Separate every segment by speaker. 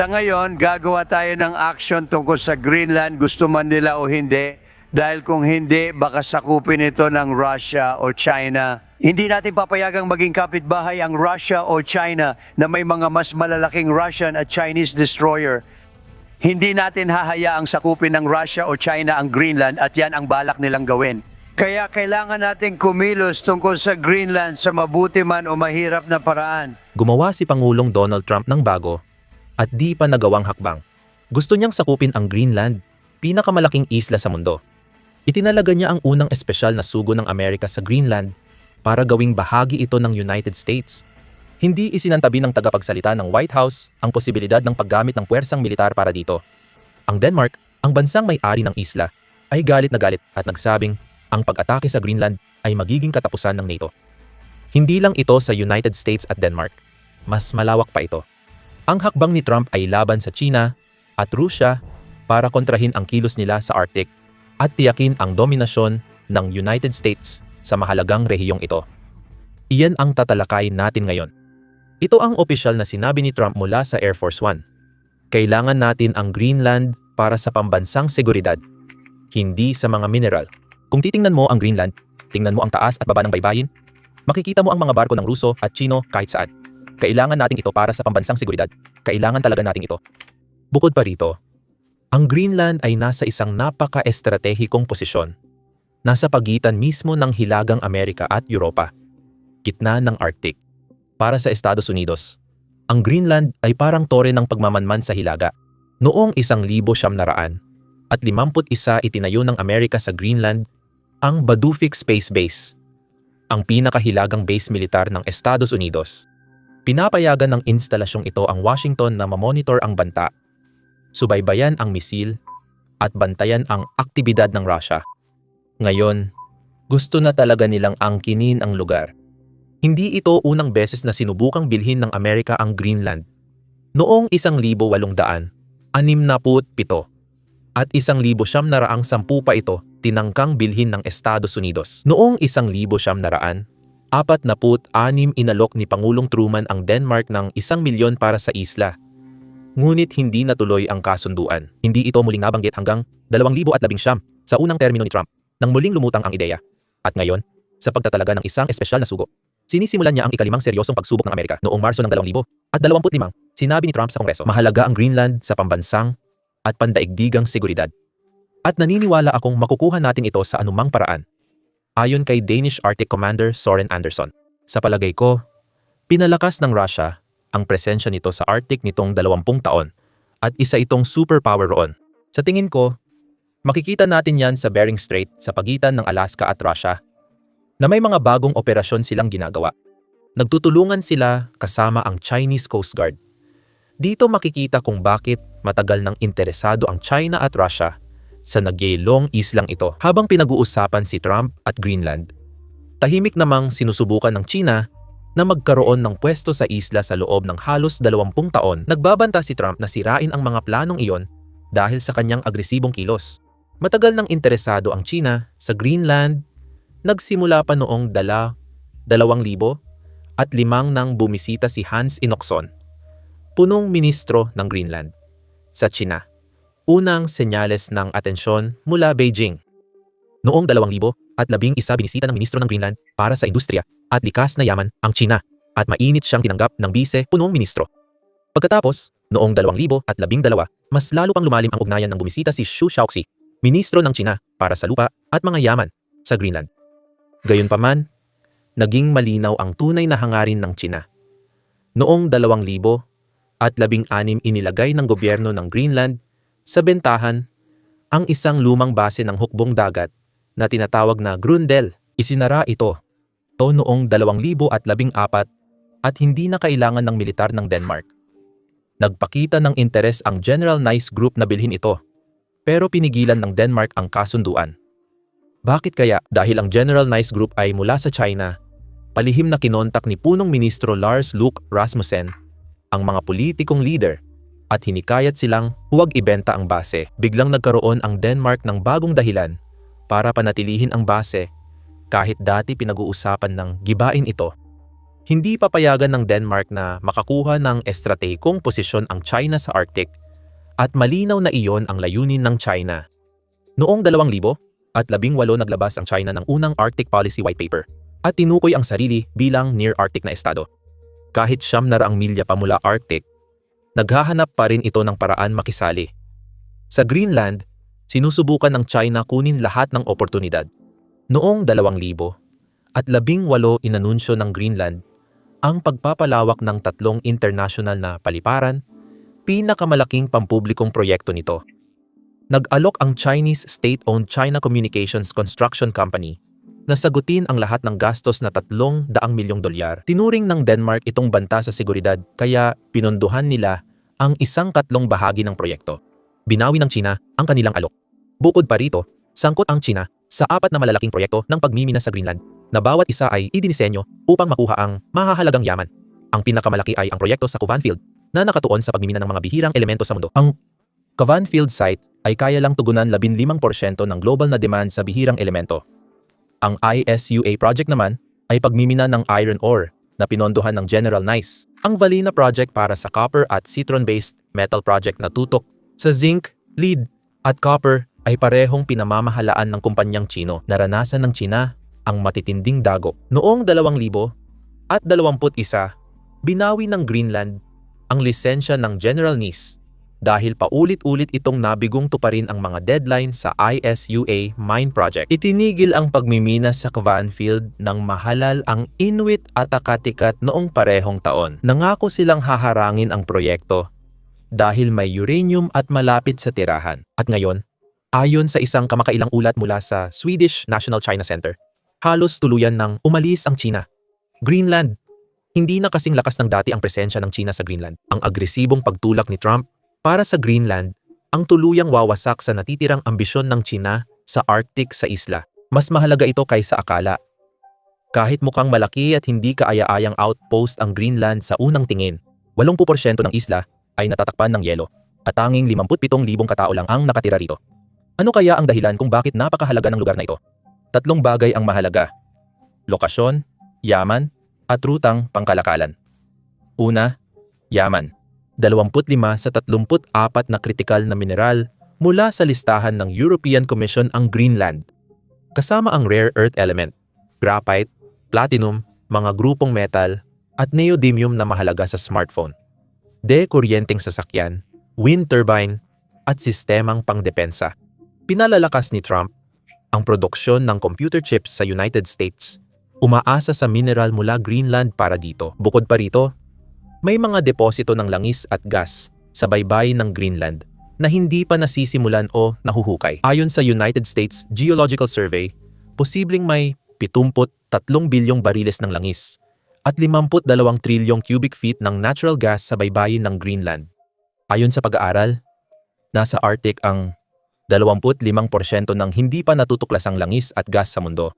Speaker 1: Sa ngayon, gagawa tayo ng action tungkol sa Greenland, gusto man nila o hindi. Dahil kung hindi, baka sakupin ito ng Russia o China. Hindi natin papayagang maging kapitbahay ang Russia o China na may mga mas malalaking Russian at Chinese destroyer. Hindi natin hahayaang sakupin ng Russia o China ang Greenland at yan ang balak nilang gawin. Kaya kailangan natin kumilos tungkol sa Greenland sa mabuti man o mahirap na paraan.
Speaker 2: Gumawa si Pangulong Donald Trump ng bago at di pa nagawang hakbang. Gusto niyang sakupin ang Greenland, pinakamalaking isla sa mundo. Itinalaga niya ang unang espesyal na sugo ng Amerika sa Greenland para gawing bahagi ito ng United States. Hindi isinantabi ng tagapagsalita ng White House ang posibilidad ng paggamit ng puwersang militar para dito. Ang Denmark, ang bansang may-ari ng isla, ay galit na galit at nagsabing ang pag-atake sa Greenland ay magiging katapusan ng NATO. Hindi lang ito sa United States at Denmark, mas malawak pa ito. Ang hakbang ni Trump ay laban sa China at Rusya para kontrahin ang kilos nila sa Arctic at tiyakin ang dominasyon ng United States sa mahalagang rehiyong ito. Iyan ang tatalakayin natin ngayon. Ito ang opisyal na sinabi ni Trump mula sa Air Force One. Kailangan natin ang Greenland para sa pambansang seguridad, hindi sa mga mineral. Kung titingnan mo ang Greenland, tingnan mo ang taas at baba ng baybayin, makikita mo ang mga barko ng Ruso at Chino kahit saan. Kailangan natin ito para sa pambansang seguridad. Kailangan talaga natin ito. Bukod pa rito, ang Greenland ay nasa isang napaka-estratehikong posisyon. Nasa pagitan mismo ng Hilagang Amerika at Europa, gitna ng Arctic. Para sa Estados Unidos, ang Greenland ay parang tore ng pagmamanman sa Hilaga. Noong 1951 itinayo ng Amerika sa Greenland ang Badufik Space Base, ang pinakahilagang base militar ng Estados Unidos. Pinapayagan ng instalasyong ito ang Washington na mamonitor ang banta, subaybayan ang misil, at bantayan ang aktibidad ng Russia. Ngayon, gusto na talaga nilang angkinin ang lugar. Hindi ito unang beses na sinubukang bilhin ng Amerika ang Greenland. Noong 1867 at 1910 pa ito tinangkang bilhin ng Estados Unidos. Noong 1946 inalok ni Pangulong Truman ang Denmark ng 1 milyon para sa isla. Ngunit hindi natuloy ang kasunduan. Hindi ito muling nabanggit hanggang 2019 sa unang termino ni Trump nang muling lumutang ang ideya. At ngayon, sa pagtatalaga ng isang espesyal na sugo, sinisimulan niya ang ikalimang seryosong pagsubok ng Amerika. Noong Marso ng 2025, sinabi ni Trump sa Kongreso, mahalaga ang Greenland sa pambansang at pandaigdigang seguridad. At naniniwala akong makukuha natin ito sa anumang paraan. Ayon kay Danish Arctic Commander Soren Anderson, sa palagay ko, pinalakas ng Russia ang presensya nito sa Arctic nitong 20 taon at isa itong superpower roon. Sa tingin ko, makikita natin yan sa Bering Strait sa pagitan ng Alaska at Russia na may mga bagong operasyon silang ginagawa. Nagtutulungan sila kasama ang Chinese Coast Guard. Dito makikita kung bakit matagal nang interesado ang China at Russia sa nagyelong islang ito. Habang pinag-uusapan si Trump at Greenland, tahimik namang sinusubukan ng China na magkaroon ng pwesto sa isla sa loob ng halos 20 taon. Nagbabanta si Trump na sirain ang mga planong iyon dahil sa kanyang agresibong kilos. Matagal nang interesado ang China sa Greenland, nagsimula pa noong 2005 nang bumisita si Hans Enokson, punong ministro ng Greenland, sa China. Unang senyales ng atensyon mula Beijing. Noong 2011 binisita ng ministro ng Greenland para sa industriya at likas na yaman ang China at mainit siyang tinanggap ng punong ministro. Pagkatapos, noong 2012, mas lalo pang lumalim ang ugnayan ng bumisita si Xu Shaoxi, ministro ng China para sa lupa at mga yaman sa Greenland. Gayunpaman, naging malinaw ang tunay na hangarin ng China. Noong 2016 inilagay ng gobyerno ng Greenland sa bentahan ang isang lumang base ng hukbong dagat na tinatawag na Grundel. Isinara ito noong 2014 at hindi na kailangan ng militar ng Denmark. Nagpakita ng interes ang General Nice Group na bilhin ito, pero pinigilan ng Denmark ang kasunduan. Bakit kaya? Dahil ang General Nice Group ay mula sa China, palihim na kinontak ni punong ministro Lars Løkke Rasmussen ang mga politikong leader at hinikayat silang huwag ibenta ang base. Biglang nagkaroon ang Denmark ng bagong dahilan para panatilihin ang base kahit dati pinag-uusapan ng gibain ito. Hindi papayagan ng Denmark na makakuha ng estratehikong posisyon ang China sa Arctic at malinaw na iyon ang layunin ng China. Noong 2018 naglabas ang China ng unang Arctic Policy White Paper at tinukoy ang sarili bilang near-Arctic na estado. Kahit 900 milya pa mula Arctic, naghahanap pa rin ito ng paraan makisali. Sa Greenland, sinusubukan ng China kunin lahat ng oportunidad. Noong 2018 inanunsyo ng Greenland ang pagpapalawak ng 3 international na paliparan, pinakamalaking pampublikong proyekto nito. Nag-alok ang Chinese state-owned China Communications Construction Company na sagutin ang lahat ng gastos na $300 milyong. Tinuring ng Denmark itong banta sa seguridad kaya pinondohan nila ang 1/3 bahagi ng proyekto. Binawi ng China ang kanilang alok. Bukod pa rito, sangkot ang China sa 4 na malalaking proyekto ng pagmimina sa Greenland na bawat isa ay idinisenyo upang makuha ang mahahalagang yaman. Ang pinakamalaki ay ang proyekto sa Kovan Field na nakatuon sa pagmimina ng mga bihirang elemento sa mundo. Ang Kovan Field site ay kaya lang tugunan 15% ng global na demand sa bihirang elemento. Ang ISUA project naman ay pagmimina ng iron ore na pinondohan ng General Nice. Ang Valina project para sa copper at citron-based metal project na tutok sa zinc, lead at copper ay parehong pinamamahalaan ng kumpanyang Chino. Naranasan ng China ang matitinding dagok. Noong 2021, binawi ng Greenland ang lisensya ng General Nice dahil paulit-ulit itong nabigong tuparin ang mga deadline sa ISUA mine project. Itinigil ang pagmimina sa Kovan Field ng mahalal ang Inuit at Akatikat noong parehong taon. Nangako silang haharangin ang proyekto dahil may uranium at malapit sa tirahan. At ngayon, ayon sa isang kamakailang ulat mula sa Swedish National China Center, halos tuluyan nang umalis ang China. Greenland. Hindi na kasing lakas ng dati ang presensya ng China sa Greenland. Ang agresibong pagtulak ni Trump para sa Greenland ang tuluyang wawasak sa natitirang ambisyon ng China sa Arctic sa isla. Mas mahalaga ito kaysa akala. Kahit mukhang malaki at hindi kaaya-ayang outpost ang Greenland sa unang tingin, 80% ng isla ay natatakpan ng yelo at tanging 57,000 katao lang ang nakatira rito. Ano kaya ang dahilan kung bakit napakahalaga ng lugar na ito? 3 bagay ang mahalaga: lokasyon, yaman, at rutang pangkalakalan. Una, yaman. 25 sa 34 na kritikal na mineral mula sa listahan ng European Commission ang Greenland. Kasama ang rare earth element, graphite, platinum, mga grupong metal, at neodymium na mahalaga sa smartphone. Kuryenteng sasakyan, wind turbine, at sistemang pangdepensa. Pinalalakas ni Trump ang produksyon ng computer chips sa United States. Umaasa sa mineral mula Greenland para dito. Bukod pa rito, may mga deposito ng langis at gas sa baybayin ng Greenland na hindi pa nasisimulan o nahuhukay. Ayon sa United States Geological Survey, posibleng may 73 bilyong bariles ng langis at 52 trilyong cubic feet ng natural gas sa baybayin ng Greenland. Ayon sa pag-aaral, nasa Arctic ang 25% ng hindi pa natutuklasang langis at gas sa mundo.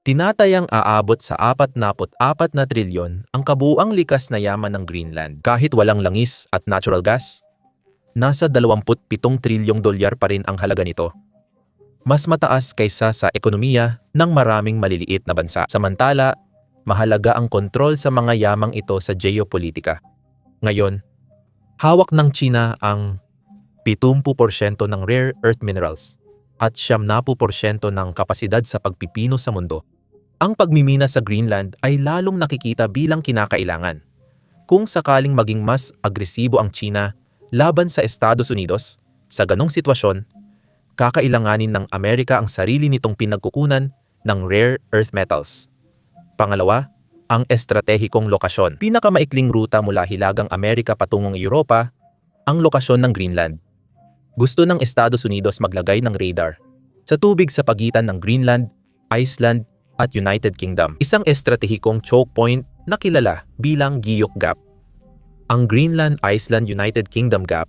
Speaker 2: Tinatayang aabot sa 44 na trilyon ang kabuuang likas na yaman ng Greenland. Kahit walang langis at natural gas, nasa 27 trilyong dolyar pa rin ang halaga nito. Mas mataas kaysa sa ekonomiya ng maraming maliliit na bansa. Samantala, mahalaga ang kontrol sa mga yamang ito sa geopolitika. Ngayon, hawak ng China ang 70% ng rare earth minerals at 70% ng kapasidad sa pagpipino sa mundo. Ang pagmimina sa Greenland ay lalong nakikita bilang kinakailangan. Kung sakaling maging mas agresibo ang China laban sa Estados Unidos, sa ganong sitwasyon, kakailanganin ng Amerika ang sarili nitong pinagkukunan ng rare earth metals. Pangalawa, ang estratehikong lokasyon. Pinakamaikling ruta mula Hilagang Amerika patungong Europa, ang lokasyon ng Greenland. Gusto ng Estados Unidos maglagay ng radar sa tubig sa pagitan ng Greenland, Iceland at United Kingdom. Isang estratehikong choke point na kilala bilang Guyot Gap. Ang Greenland-Iceland-United Kingdom Gap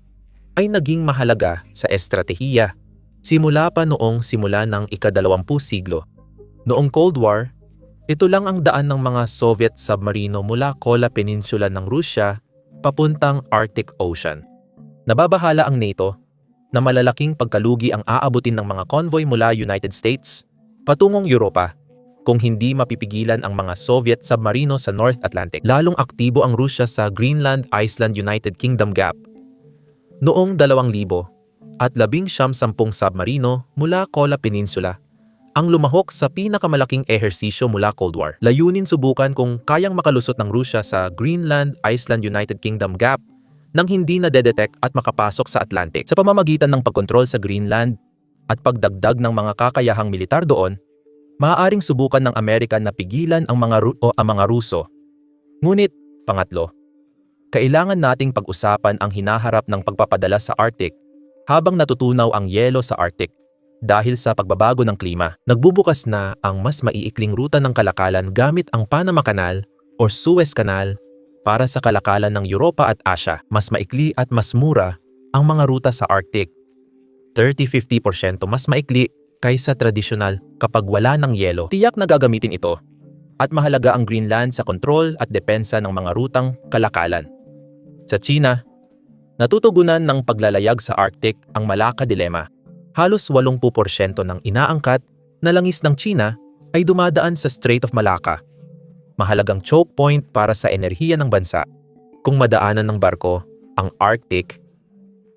Speaker 2: ay naging mahalaga sa estratehiya simula pa noong simula ng ika-20 siglo. Noong Cold War, ito lang ang daan ng mga Soviet submarino mula Kola Peninsula ng Rusya papuntang Arctic Ocean. Nababahala ang NATO na malalaking pagkalugi ang aabutin ng mga convoy mula United States patungong Europa kung hindi mapipigilan ang mga Soviet submarino sa North Atlantic. Lalong aktibo ang Rusya sa Greenland Iceland United Kingdom Gap. Noong 2000 at 19 submarino mula Kola Peninsula ang lumahok sa pinakamalaking ehersisyo mula Cold War. Layunin subukan kung kayang makalusot ng Rusya sa Greenland Iceland United Kingdom Gap nang hindi nadedetect at makapasok sa Atlantic. Sa pamamagitan ng pagkontrol sa Greenland at pagdagdag ng mga kakayahang militar doon, maaaring subukan ng Amerika na pigilan ang mga Ruso. Ngunit, pangatlo, kailangan nating pag-usapan ang hinaharap ng pagpapadala sa Arctic habang natutunaw ang yelo sa Arctic dahil sa pagbabago ng klima. Nagbubukas na ang mas maiikling ruta ng kalakalan gamit ang Panama Canal o Suez Canal para sa kalakalan ng Europa at Asia. Mas maikli at mas mura ang mga ruta sa Arctic. 30-50% mas maikli kaysa tradisyonal kapag wala ng yelo. Tiyak na gagamitin ito. At mahalaga ang Greenland sa kontrol at depensa ng mga rutang kalakalan. Sa China, natutugunan ng paglalayag sa Arctic ang Malacca Dilemma. Halos 80% ng inaangkat na langis ng China ay dumadaan sa Strait of Malacca. Mahalagang choke point para sa enerhiya ng bansa. Kung madaanan ng barko ang Arctic,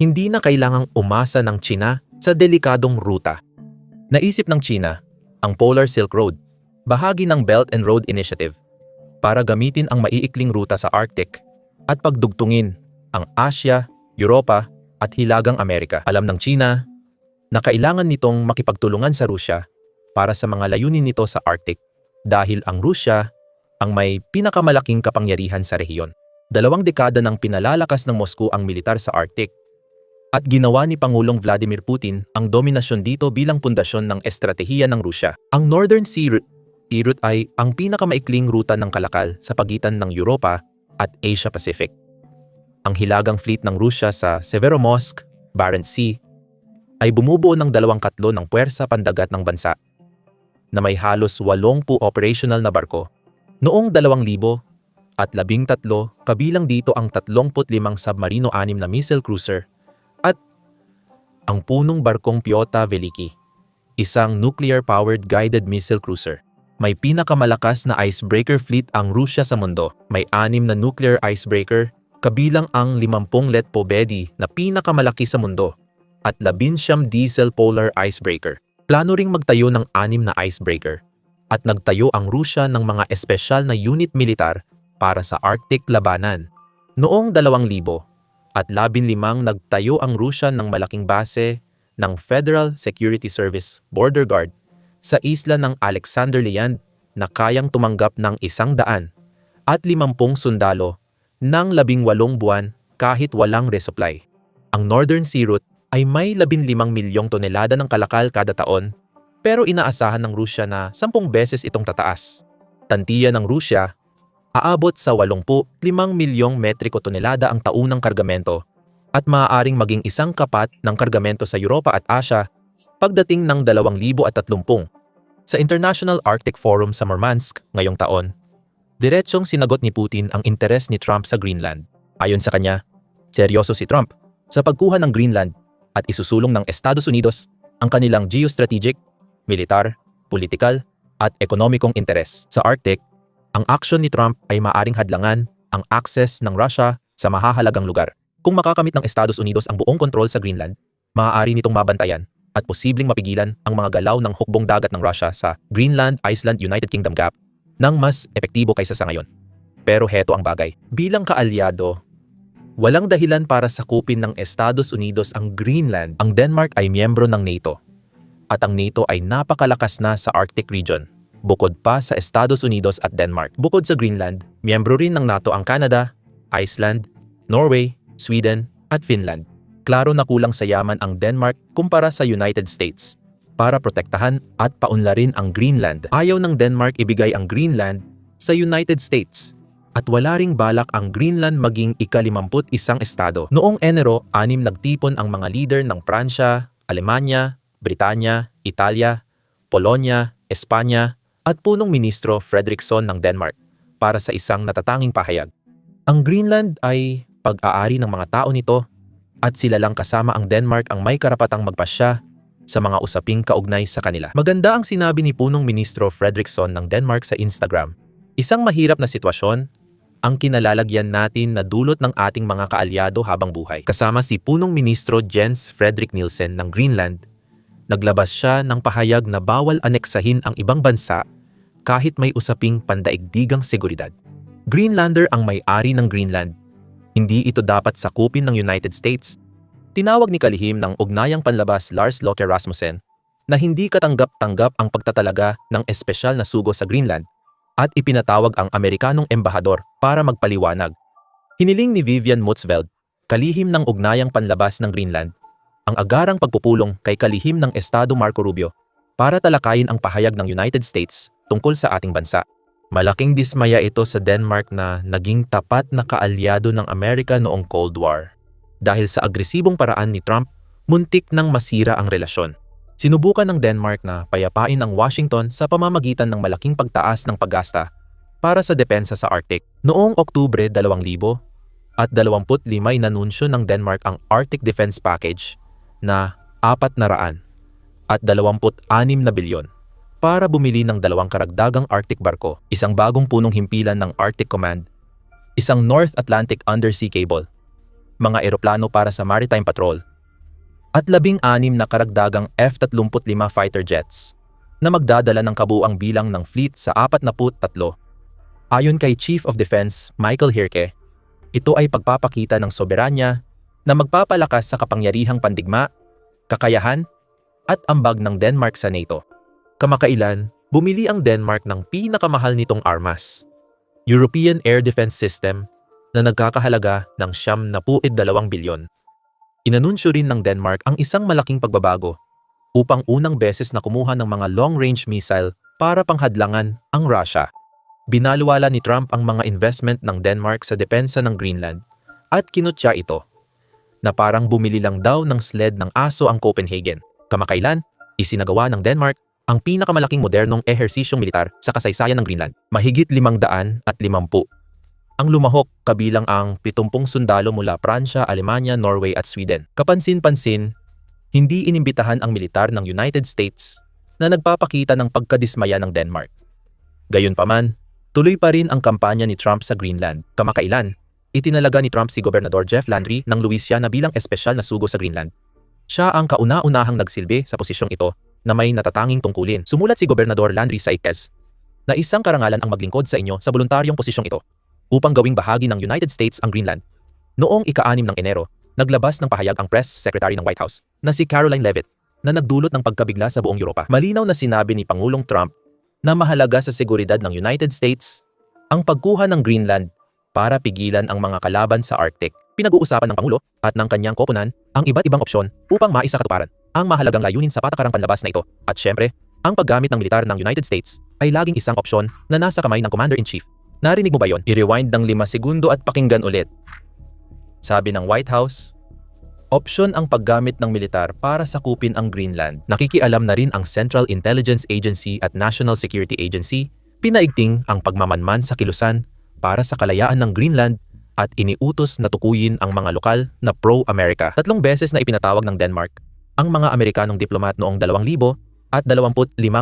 Speaker 2: hindi na kailangang umasa ng China sa delikadong ruta. Naisip ng China ang Polar Silk Road, bahagi ng Belt and Road Initiative, para gamitin ang maiikling ruta sa Arctic at pagdugtungin ang Asia, Europa at Hilagang Amerika. Alam ng China na kailangan nitong makipagtulungan sa Rusya para sa mga layunin nito sa Arctic dahil ang Rusya ang may pinakamalaking kapangyarihan sa rehiyon. 2 dekada nang pinalalakas ng Moscow ang militar sa Arctic at ginawa ni Pangulong Vladimir Putin ang dominasyon dito bilang pundasyon ng estratehiya ng Rusya. Ang Northern Sea Route ay ang pinakamaikling ruta ng kalakal sa pagitan ng Europa at Asia Pacific. Ang hilagang fleet ng Rusya sa Severomorsk, Barents Sea, ay bumubuo ng 2 katlo ng puwersa pandagat ng bansa na may halos 80 operational na barko. Noong 2013, kabilang dito ang 35 submarino 6 na missile cruiser at ang punong barkong Pyotr Veliki, isang nuclear-powered guided missile cruiser. May pinakamalakas na icebreaker fleet ang Rusya sa mundo. May 6 na nuclear icebreaker, kabilang ang 50 Letpobedi na pinakamalaki sa mundo at 19 diesel polar icebreaker. Plano ring magtayo ng 6 na icebreaker at nagtayo ang Rusya ng mga espesyal na unit militar para sa Arctic labanan. Noong 2015, nagtayo ang Rusya ng malaking base ng Federal Security Service Border Guard sa isla ng Alexander Liand na kayang tumanggap ng 100 at 50 sundalo ng 18 buwan kahit walang resupply. Ang Northern Sea Route ay may 15 milyong tonelada ng kalakal kada taon, pero inaasahan ng Rusya na 10 beses itong tataas. Tantiya ng Rusya, aabot sa 85 milyong metriko tonelada ang taunang kargamento at maaaring maging isang kapat ng kargamento sa Europa at Asia pagdating ng 2030. Sa International Arctic Forum sa Murmansk ngayong taon, diretsong sinagot ni Putin ang interes ni Trump sa Greenland. Ayon sa kanya, seryoso si Trump sa pagkuha ng Greenland at isusulong ng Estados Unidos ang kanilang geostrategic, militar, politikal at ekonomikong interes. Sa Arctic, ang aksyon ni Trump ay maaring hadlangan ang access ng Russia sa mahahalagang lugar. Kung makakamit ng Estados Unidos ang buong kontrol sa Greenland, maaari nitong mabantayan at posibleng mapigilan ang mga galaw ng hukbong dagat ng Russia sa Greenland Iceland United Kingdom Gap nang mas epektibo kaysa sa ngayon. Pero heto ang bagay. Bilang kaalyado, walang dahilan para sakupin ng Estados Unidos ang Greenland. Ang Denmark ay miyembro ng NATO at ang NATO ay napakalakas na sa Arctic region, bukod pa sa Estados Unidos at Denmark. Bukod sa Greenland, miyembro rin ng NATO ang Canada, Iceland, Norway, Sweden at Finland. Klaro na kulang sa yaman ang Denmark kumpara sa United States. Para protektahan at paunlarin ang Greenland, ayaw ng Denmark ibigay ang Greenland sa United States at wala ring balak ang Greenland maging ika-51 estado. Noong Enero, 6 nagtipon ang mga leader ng Pransya, Alemanya, Britanya, Italia, Polonya, Espanya at punong ministro Fredriksson ng Denmark para sa isang natatanging pahayag. Ang Greenland ay pag-aari ng mga tao nito at sila lang kasama ang Denmark ang may karapatang magpasya sa mga usaping kaugnay sa kanila. Maganda ang sinabi ni Punong Ministro Fredriksson ng Denmark sa Instagram. Isang mahirap na sitwasyon ang kinalalagyan natin na dulot ng ating mga kaalyado habang buhay. Kasama si Punong Ministro Jens Fredrik Nielsen ng Greenland, naglabas siya ng pahayag na bawal aneksahin ang ibang bansa kahit may usaping pandaigdigang seguridad. Greenlander ang may-ari ng Greenland. Hindi ito dapat sakupin ng United States. Tinawag ni kalihim ng ugnayang panlabas Lars Løkke Rasmussen na hindi katanggap-tanggap ang pagtatalaga ng espesyal na sugo sa Greenland at ipinatawag ang Amerikanong embahador para magpaliwanag. Hiniling ni Vivian Motzfeldt, kalihim ng ugnayang panlabas ng Greenland, ang agarang pagpupulong kay kalihim ng Estado Marco Rubio para talakayin ang pahayag ng United States tungkol sa ating bansa. Malaking dismaya ito sa Denmark na naging tapat na kaalyado ng Amerika noong Cold War. Dahil sa agresibong paraan ni Trump, muntik nang masira ang relasyon. Sinubukan ng Denmark na payapain ang Washington sa pamamagitan ng malaking pagtaas ng paggasta para sa depensa sa Arctic. Noong Oktubre 2025 inanunsyo ng Denmark ang Arctic Defense Package na 426 na bilyon para bumili ng 2 karagdagang Arctic barko, isang bagong punong himpilan ng Arctic Command, isang North Atlantic Undersea Cable, mga eroplano para sa maritime patrol, at 16 na karagdagang F-35 fighter jets na magdadala ng kabuuang bilang ng fleet sa 43. Ayon kay Chief of Defense Michael Hirke, ito ay pagpapakita ng soberanya na magpapalakas sa kapangyarihang pandigma, kakayahan, at ambag ng Denmark sa NATO. Kamakailan, bumili ang Denmark ng pinakamahal nitong armas, European Air Defense System, na nagkakahalaga ng 72 bilyon. Inanunsyo rin ng Denmark ang isang malaking pagbabago upang unang beses na kumuha ng mga long-range missile para panghadlangan ang Russia. Binalwala ni Trump ang mga investment ng Denmark sa depensa ng Greenland at kinutya ito na parang bumili lang daw ng sled ng aso ang Copenhagen. Kamakailan, isinagawa ng Denmark ang pinakamalaking modernong ehersisyong militar sa kasaysayan ng Greenland, mahigit 550. Ang lumahok kabilang ang 70 sundalo mula Pransya, Alemanya, Norway at Sweden. Kapansin-pansin, hindi inimbitahan ang militar ng United States na nagpapakita ng pagkadismaya ng Denmark. Gayunpaman, tuloy pa rin ang kampanya ni Trump sa Greenland. Kamakailan, itinalaga ni Trump si Gobernador Jeff Landry ng Louisiana bilang espesyal na sugo sa Greenland. Siya ang kauna-unahang nagsilbi sa posisyong ito na may natatanging tungkulin. Sumulat si Gobernador Landry sa ICES na isang karangalan ang maglingkod sa inyo sa voluntaryong posisyong ito upang gawing bahagi ng United States ang Greenland. Noong ika-6 ng Enero, naglabas ng pahayag ang Press Secretary ng White House na si Caroline Leavitt na nagdulot ng pagkabigla sa buong Europa. Malinaw na sinabi ni Pangulong Trump na mahalaga sa seguridad ng United States ang pagkuha ng Greenland para pigilan ang mga kalaban sa Arctic. Pinag-uusapan ng Pangulo at ng kanyang koponan ang iba't ibang opsyon upang maisakatuparan ang mahalagang layunin sa patakarang panlabas na ito. At syempre, ang paggamit ng militar ng United States ay laging isang opsyon na nasa kamay ng Commander-in-Chief. Narinig mo ba yon? I-rewind ng 5 segundo at pakinggan ulit. Sabi ng White House, opsyon ang paggamit ng militar para sakupin ang Greenland. Nakikialam na rin ang Central Intelligence Agency at National Security Agency, pinaigting ang pagmamanman sa kilusan para sa kalayaan ng Greenland at iniutos na tukuyin ang mga lokal na pro-America. 3 beses na ipinatawag ng Denmark ang mga Amerikanong diplomat noong 2025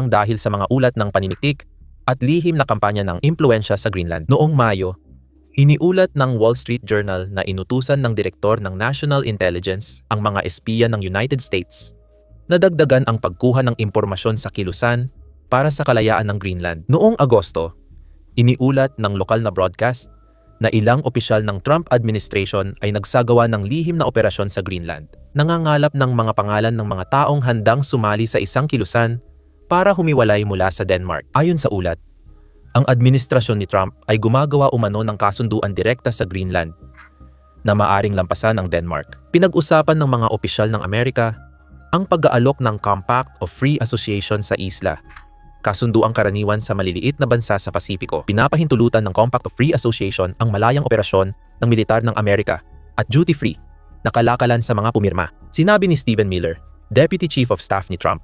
Speaker 2: dahil sa mga ulat ng paniniktik at lihim na kampanya ng impluensya sa Greenland. Noong Mayo, iniulat ng Wall Street Journal na inutusan ng direktor ng National Intelligence ang mga espiya ng United States na dagdagan ang pagkuha ng impormasyon sa kilusan para sa kalayaan ng Greenland. Noong Agosto, iniulat ng lokal na broadcast na ilang opisyal ng Trump administration ay nagsagawa ng lihim na operasyon sa Greenland. Nangangalap ng mga pangalan ng mga taong handang sumali sa isang kilusan para humiwalay mula sa Denmark. Ayon sa ulat, ang administrasyon ni Trump ay gumagawa umano ng kasunduan direkta sa Greenland na maaring lampasan ng Denmark. Pinag-usapan ng mga opisyal ng Amerika ang pag-aalok ng Compact of Free Association sa isla, kasunduang karaniwan sa maliliit na bansa sa Pasipiko. Pinapahintulutan ng Compact of Free Association ang malayang operasyon ng militar ng Amerika at duty-free na kalakalan sa mga pumirma. Sinabi ni Stephen Miller, Deputy Chief of Staff ni Trump,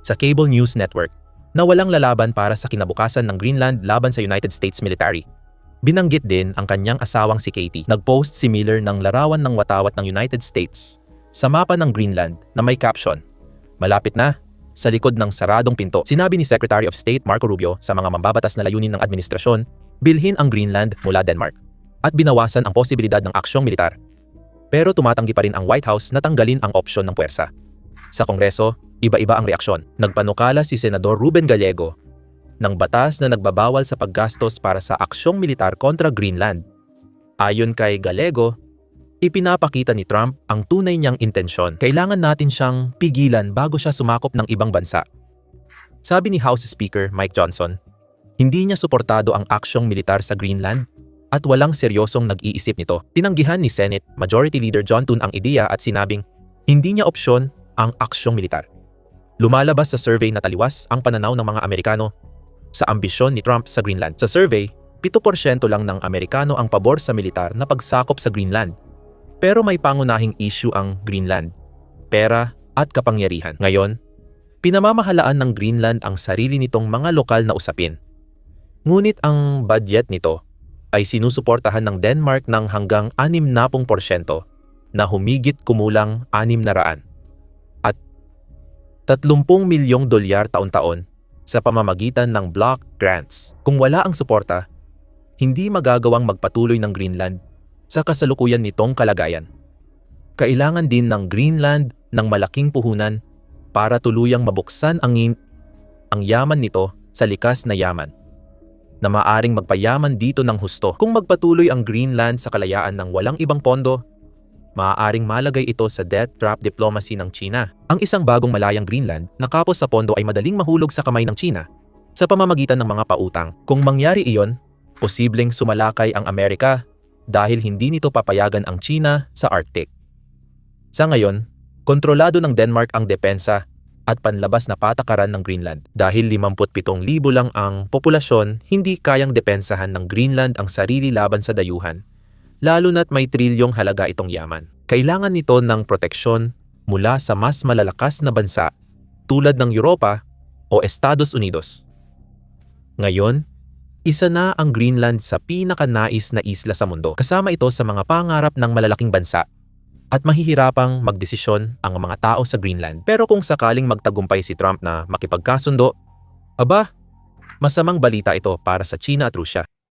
Speaker 2: sa Cable News Network na walang lalaban para sa kinabukasan ng Greenland laban sa United States military. Binanggit din ang kanyang asawang si Katie. Nag-post si Miller ng larawan ng watawat ng United States sa mapa ng Greenland na may caption, Malapit na, sa likod ng saradong pinto, sinabi ni Secretary of State Marco Rubio sa mga mambabatas na layunin ng administrasyon, bilhin ang Greenland mula Denmark at binawasan ang posibilidad ng aksyong militar. Pero tumatanggi pa rin ang White House na tanggalin ang opsyon ng puwersa. Sa Kongreso, iba-iba ang reaksyon. Nagpanukala si Senador Ruben Gallego ng batas na nagbabawal sa paggastos para sa aksyong militar kontra Greenland. Ayon kay Gallego, ipinapakita ni Trump ang tunay niyang intensyon. Kailangan natin siyang pigilan bago siya sumakop ng ibang bansa. Sabi ni House Speaker Mike Johnson, hindi niya suportado ang aksyong militar sa Greenland at walang seryosong nag-iisip nito. Tinanggihan ni Senate Majority Leader John Thune ang ideya at sinabing hindi niya opsyon ang aksyong militar. Lumalabas sa survey na taliwas ang pananaw ng mga Amerikano sa ambisyon ni Trump sa Greenland. Sa survey, 7% lang ng Amerikano ang pabor sa militar na pagsakop sa Greenland. Pero may pangunahing issue ang Greenland, pera at kapangyarihan. Ngayon, pinamamahalaan ng Greenland ang sarili nitong mga lokal na usapin. Ngunit ang budget nito ay sinusuportahan ng Denmark ng hanggang 60% na humigit kumulang 600 at 30 milyong dolyar taon-taon sa pamamagitan ng block grants. Kung wala ang suporta, hindi magagawang magpatuloy ng Greenland sa kasalukuyan nitong kalagayan. Kailangan din ng Greenland ng malaking puhunan para tuluyang mabuksan ang yaman nito sa likas na yaman, na maaring magpayaman dito ng husto. Kung magpatuloy ang Greenland sa kalayaan ng walang ibang pondo, maaaring malagay ito sa debt trap diplomacy ng China. Ang isang bagong malayang Greenland na kapos sa pondo ay madaling mahulog sa kamay ng China sa pamamagitan ng mga pautang. Kung mangyari iyon, posibleng sumalakay ang Amerika dahil hindi nito papayagan ang China sa Arctic. Sa ngayon, kontrolado ng Denmark ang depensa at panlabas na patakaran ng Greenland. Dahil 57,000 lang ang populasyon, hindi kayang depensahan ng Greenland ang sarili laban sa dayuhan, lalo na't may trilyong halaga itong yaman. Kailangan nito ng proteksyon mula sa mas malalakas na bansa tulad ng Europa o Estados Unidos. Ngayon, isa na ang Greenland sa pinakanais na isla sa mundo. Kasama ito sa mga pangarap ng malalaking bansa at mahihirapang magdesisyon ang mga tao sa Greenland. Pero kung sakaling magtagumpay si Trump na makipagkasundo, aba, masamang balita ito para sa China at Rusya.